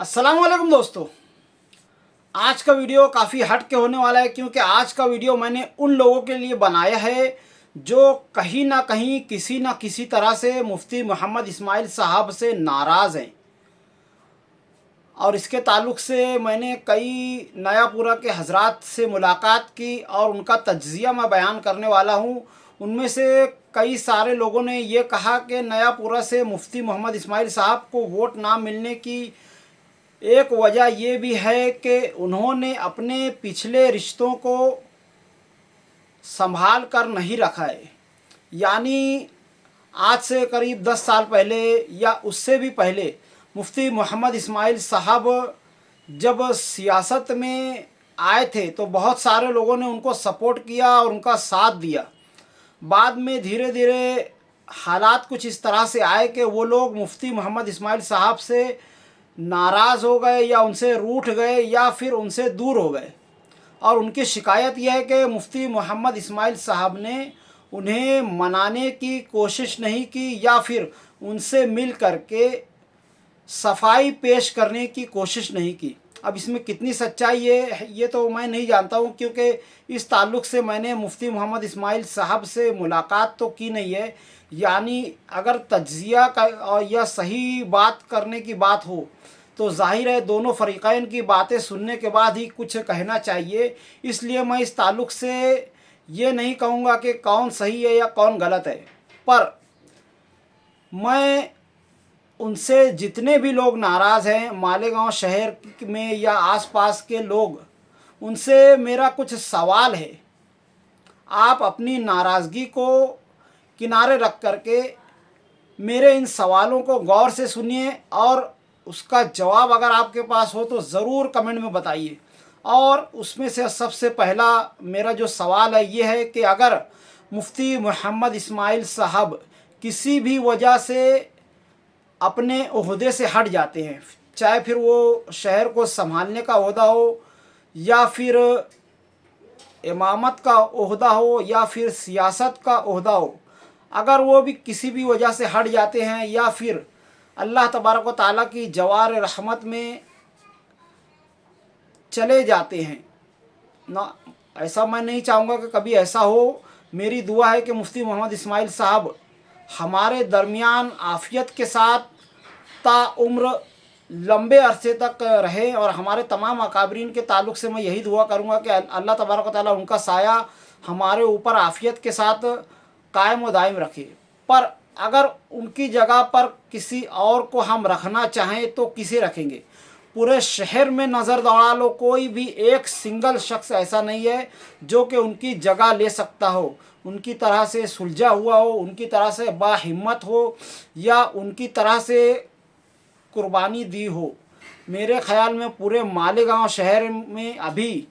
अस्सलाम वालेकुम दोस्तों। आज का वीडियो काफ़ी हट के होने वाला है क्योंकि आज का वीडियो मैंने उन लोगों के लिए बनाया है जो कहीं ना कहीं किसी न किसी तरह से मुफ्ती मोहम्मद इस्माइल साहब से नाराज़ हैं। और इसके ताल्लुक़ से मैंने कई नयापुरा के हजरात से मुलाकात की और उनका तज्ज़िया मैं बयान करने वाला हूँ। उनमें से कई सारे लोगों ने ये कहा कि नयापुरा से मुफ्ती मोहम्मद इस्माइल साहब को वोट ना मिलने की एक वजह ये भी है कि उन्होंने अपने पिछले रिश्तों को संभाल कर नहीं रखा है। यानी आज से करीब 10 साल पहले या उससे भी पहले मुफ्ती मोहम्मद इस्माइल साहब जब सियासत में आए थे तो बहुत सारे लोगों ने उनको सपोर्ट किया और उनका साथ दिया। बाद में धीरे धीरे हालात कुछ इस तरह से आए कि वो लोग मुफ्ती मोहम्मद इस्माइल साहब से नाराज़ हो गए या उनसे रूठ गए या फिर उनसे दूर हो गए। और उनकी शिकायत यह है कि मुफ्ती मोहम्मद इस्माइल साहब ने उन्हें मनाने की कोशिश नहीं की या फिर उनसे मिल करके सफाई पेश करने की कोशिश नहीं की। अब इसमें कितनी सच्चाई है ये तो मैं नहीं जानता हूँ क्योंकि इस ताल्लुक़ से मैंने मुफ्ती मोहम्मद इस्माइल साहब से मुलाकात तो की नहीं है। यानी अगर तज्ज़िया का और या सही बात करने की बात हो तो ज़ाहिर है दोनों फ़रीक़ैन की बातें सुनने के बाद ही कुछ कहना चाहिए। इसलिए मैं इस ताल्लुक़ से ये नहीं कहूँगा कि कौन सही है या कौन गलत है, पर मैं उनसे जितने भी लोग नाराज़ हैं मालेगांव शहर में या आसपास के लोग, उनसे मेरा कुछ सवाल है। आप अपनी नाराज़गी को किनारे रख करके मेरे इन सवालों को गौर से सुनिए और उसका जवाब अगर आपके पास हो तो ज़रूर कमेंट में बताइए। और उसमें से सबसे पहला मेरा जो सवाल है ये है कि अगर मुफ्ती मोहम्मद इस्माइल साहब किसी भी वजह से अपने ओहदे से हट जाते हैं, चाहे फिर वो शहर को संभालने का ओहदा हो या फिर इमामत का ओहदा हो या फिर सियासत का ओहदा हो, अगर वो भी किसी भी वजह से हट जाते हैं या फिर अल्लाह तबारक व तआला की जवार रहमत में चले जाते हैं ना, ऐसा मैं नहीं चाहूँगा कि कभी ऐसा हो। मेरी दुआ है कि मुफ्ती मोहम्मद इस्माइल साहब हमारे दरमियान आफ़ियत के साथ ताउम्र लंबे अरसे तक रहे और हमारे तमाम अकाबरीन के ताल्लुक़ से मैं यही दुआ करूँगा कि अल्लाह तबारक व तआला उनका साया हमारे ऊपर आफ़ियत के साथ कायम व दायम रखे। पर अगर उनकी जगह पर किसी और को हम रखना चाहें तो किसे रखेंगे? पूरे शहर में नज़र दौड़ा लो, कोई भी एक सिंगल शख्स ऐसा नहीं है जो कि उनकी जगह ले सकता हो, उनकी तरह से सुलझा हुआ हो, उनकी तरह से बाहिम्मत हो या उनकी तरह से कुर्बानी दी हो। मेरे ख़्याल में पूरे मालेगांव शहर में अभी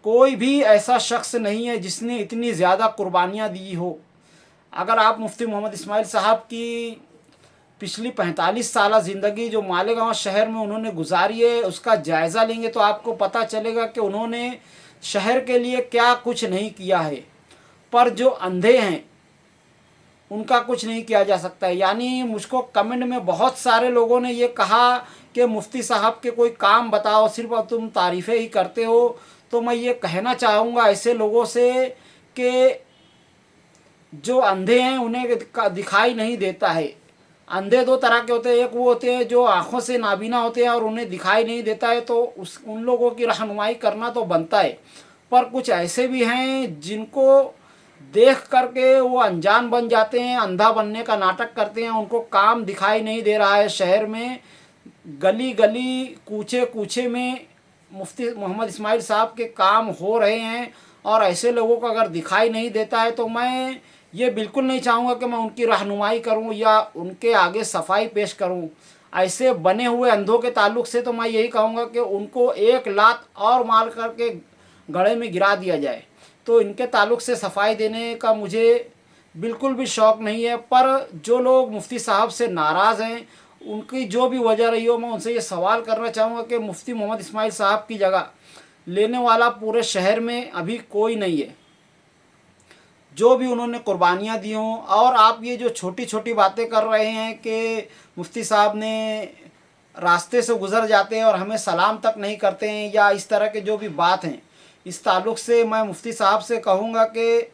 कोई भी ऐसा शख्स नहीं है जिसने इतनी ज़्यादा कुर्बानियाँ दी हो। अगर आप मुफ्ती मोहम्मद इस्माइल साहब की पिछली 45 साल ज़िंदगी जो मालेगांव शहर में उन्होंने गुजारी है उसका जायज़ा लेंगे तो आपको पता चलेगा कि उन्होंने शहर के लिए क्या कुछ नहीं किया है। पर जो अंधे हैं उनका कुछ नहीं किया जा सकता है। यानी मुझको कमेंट में बहुत सारे लोगों ने ये कहा कि मुफ्ती साहब के कोई काम बताओ, सिर्फ तुम तारीफ़ें ही करते हो। तो मैं ये कहना चाहूँगा ऐसे लोगों से कि जो अंधे हैं उन्हें दिखाई नहीं देता है। अंधे दो तरह के होते हैं, एक वो होते हैं जो आँखों से नाबीना होते हैं और उन्हें दिखाई नहीं देता है, तो उन लोगों की रहनुमाई करना तो बनता है। पर कुछ ऐसे भी हैं जिनको देख करके वो अनजान बन जाते हैं, अंधा बनने का नाटक करते हैं, उनको काम दिखाई नहीं दे रहा है। शहर में गली गली कूचे कूचे में मुफ्ती मोहम्मद इस्माइल साहब के काम हो रहे हैं और ऐसे लोगों को अगर दिखाई नहीं देता है तो मैं ये बिल्कुल नहीं चाहूँगा कि मैं उनकी रहनुमाई करूँ या उनके आगे सफाई पेश करूँ। ऐसे बने हुए अंधों के ताल्लुक़ से तो मैं यही कहूँगा कि उनको एक लात और मार करके गड़े में गिरा दिया जाए। तो इनके ताल्लुक़ से सफाई देने का मुझे बिल्कुल भी शौक़ नहीं है। पर जो लोग मुफ्ती साहब से नाराज़ हैं, उनकी जो भी वजह रही हो, मैं उनसे ये सवाल करना चाहूँगा कि मुफ्ती मोहम्मद इस्माइल साहब की जगह लेने वाला पूरे शहर में अभी कोई नहीं है जो भी उन्होंने कुर्बानियाँ दी हों। और आप ये जो छोटी छोटी बातें कर रहे हैं कि मुफ्ती साहब ने रास्ते से गुज़र जाते हैं और हमें सलाम तक नहीं करते हैं, या इस तरह के जो भी बात हैं, इस ताल्लुक़ से मैं मुफ्ती साहब से कहूँगा कि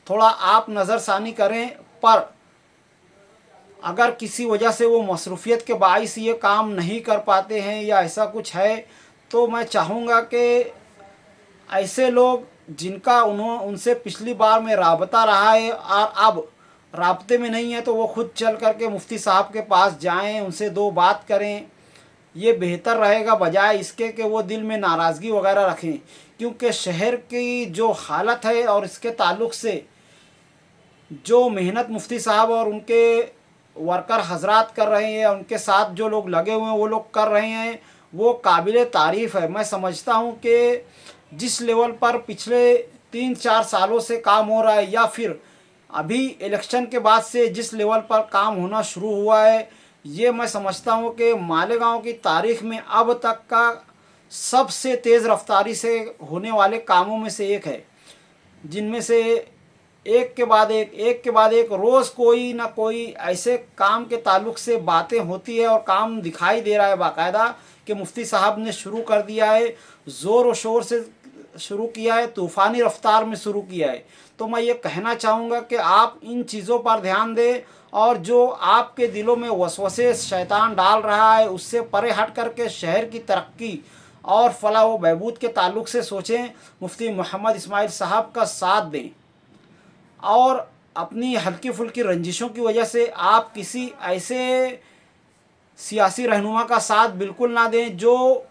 थोड़ा आप नज़रसानी करें। पर अगर किसी वजह से वो मसरूफ़ियत के बाइस ये काम नहीं कर पाते हैं या ऐसा कुछ है, तो मैं चाहूँगा कि ऐसे लोग जिनका उनसे पिछली बार में राबता रहा है और अब राब्ते में नहीं है, तो वो खुद चल करके मुफ्ती साहब के पास जाएं, उनसे दो बात करें। ये बेहतर रहेगा बजाय इसके कि वो दिल में नाराज़गी वगैरह रखें, क्योंकि शहर की जो हालत है और इसके ताल्लुक़ से जो मेहनत मुफ्ती साहब और उनके वर्कर हजरात कर रहे हैं, उनके साथ जो लोग लगे हुए हैं वो लोग कर रहे हैं, वो काबिल तारीफ़ है। मैं समझता हूँ कि जिस लेवल पर पिछले 3-4 सालों से काम हो रहा है, या फिर अभी इलेक्शन के बाद से जिस लेवल पर काम होना शुरू हुआ है, ये मैं समझता हूँ कि मालेगांव की तारीख़ में अब तक का सबसे तेज़ रफ्तारी से होने वाले कामों में से एक है, जिनमें से एक के बाद एक रोज़ कोई ना कोई ऐसे काम के ताल्लुक़ से बातें होती है और काम दिखाई दे रहा है बाकायदा कि मुफ्ती साहब ने शुरू कर दिया है, ज़ोर व शोर से शुरू किया है, तूफ़ानी रफ्तार में शुरू किया है। तो मैं ये कहना चाहूँगा कि आप इन चीज़ों पर ध्यान दें, और जो आपके दिलों में वसवसे शैतान डाल रहा है उससे परे हट करके शहर की तरक्की और फलाह व बहबूद के ताल्लुक़ से सोचें। मुफ्ती मोहम्मद इस्माइल साहब का साथ दें, और अपनी हल्की फुल्की रंजिशों की वजह से आप किसी ऐसे सियासी रहनुमा का साथ बिल्कुल ना दें जो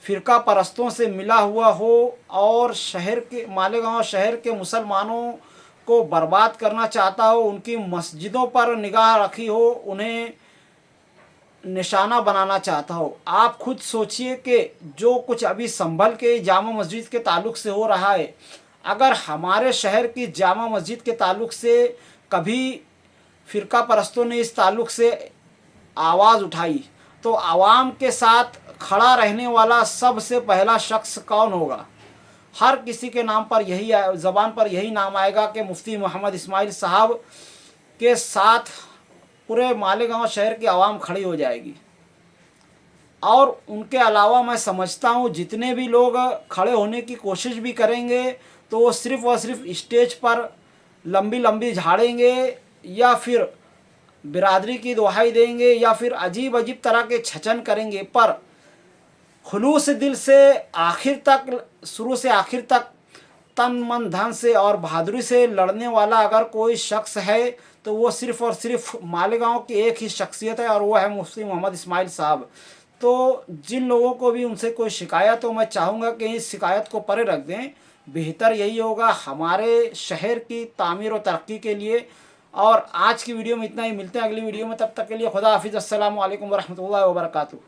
फ़िरका परस्तों से मिला हुआ हो और शहर के मालेगांव शहर के मुसलमानों को बर्बाद करना चाहता हो, उनकी मस्जिदों पर निगाह रखी हो, उन्हें निशाना बनाना चाहता हो। आप खुद सोचिए कि जो कुछ अभी संभल के जामा मस्जिद के ताल्लुक़ से हो रहा है, अगर हमारे शहर की जामा मस्जिद के ताल्लुक़ से कभी फ़िरका परस्तों ने इस ताल्लुक़ से आवाज़ उठाई, तो आवाम के साथ खड़ा रहने वाला सबसे पहला शख्स कौन होगा? हर किसी के नाम पर यही ज़बान पर यही नाम आएगा कि मुफ्ती मोहम्मद इस्माइल साहब के साथ पूरे मालेगांव शहर की आवाम खड़ी हो जाएगी। और उनके अलावा मैं समझता हूँ जितने भी लोग खड़े होने की कोशिश भी करेंगे, तो वो सिर्फ़ और सिर्फ स्टेज पर लंबी लंबी झाड़ेंगे, या फिर बिरादरी की दुहाई देंगे, या फिर अजीब अजीब तरह के छचन करेंगे। पर खुलूस दिल से आखिर तक, शुरू से आखिर तक तन मन धन से और बहादुरी से लड़ने वाला अगर कोई शख्स है, तो वो सिर्फ़ और सिर्फ मालेगांव की एक ही शख्सियत है, और वो है मुफ्ती मोहम्मद इस्माइल साहब। तो जिन लोगों को भी उनसे कोई शिकायत हो, मैं चाहूँगा कि इस शिकायत को परे रख दें। बेहतर यही होगा हमारे शहर की तामीर और तरक्की के लिए। और आज की वीडियो में इतना ही, मिलते हैं अगली वीडियो में, तब तक के लिए खुदा हाफिज़। अस्सलामु अलैकुम वरहमतुल्लाहि वबरकातुहू।